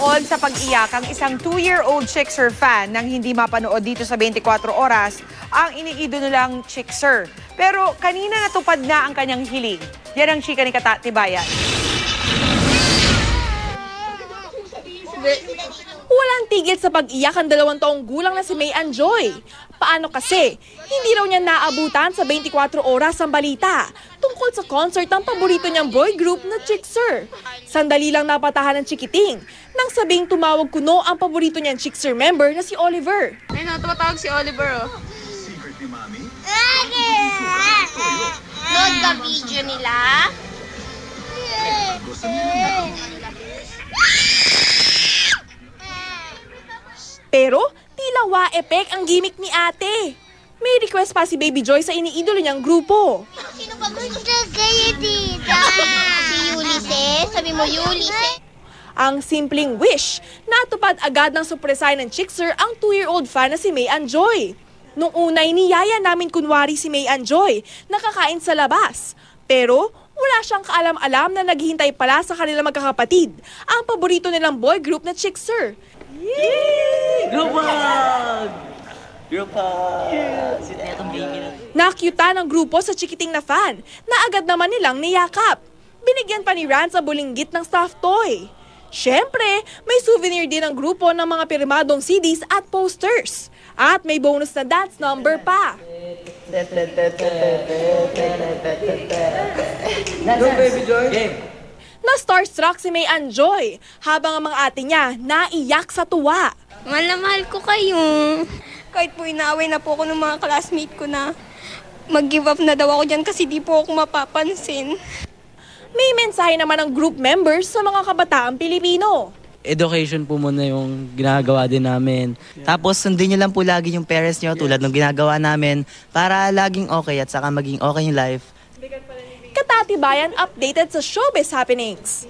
Nabaon sa pag-iyak ang isang 2-year-old Chickser fan nang hindi mapanood dito sa 24 oras ang iniidolo nilang Chickser. Pero kanina natupad na ang kanyang hiling. Yan ang chika ni Katatibayan. Walang tigil sa pag-iyak ang 2 taong gulang na si May Ann Joy. Paano kasi? Hindi raw niya naabutan sa 24 oras ang balita tungkol sa concert ng paborito niyang boy group na Chickser. Sandali lang napatahan ng chikiting nang sabing tumawag kuno ang paborito niyang Chickser member na si Oliver. Ayun na, tumatawag si Oliver, oh. Load ka video nila. Pero tila wa-epek ang gimmick ni ate. May request pa si Baby Joy sa iniidolo niyang grupo. Sino ba gusto kayo dito? Si Ulysses. Sabi mo Ulysses. Ang simpleng wish, natupad agad ng surpresay ng Chickser ang 2-year-old fan na si May Ann Joy. Nung unay niyaya namin kunwari si May Ann Joy, nakakain sa labas. Pero wala siyang kaalam-alam na naghihintay pala sa kanila magkakapatid, ang paborito nilang boy group na Chickser. Nakyuta ng grupo sa chikiting na fan na agad naman nilang niyakap. Binigyan pa ni Rance ang bulinggit ng stuffed toy. Siyempre, may souvenir din ang grupo ng mga pirmadong CDs at posters. At may bonus na dance number pa. Na-starstruck si May Ann Joy habang ang mga ate niya naiyak sa tuwa. Mahal na mahal ko kayo. Kahit po inaaway na po ako ng mga classmate ko na mag-give up na daw ako dyan kasi di po ako mapapansin. May mensahe naman ng group members sa mga kabataang Pilipino. Education po muna yung ginagawa din namin. Tapos sundin nyo lang po lagi yung parents nyo tulad ng ginagawa namin para laging okay at saka maging okay yung life. Katatibayan updated sa showbiz happenings.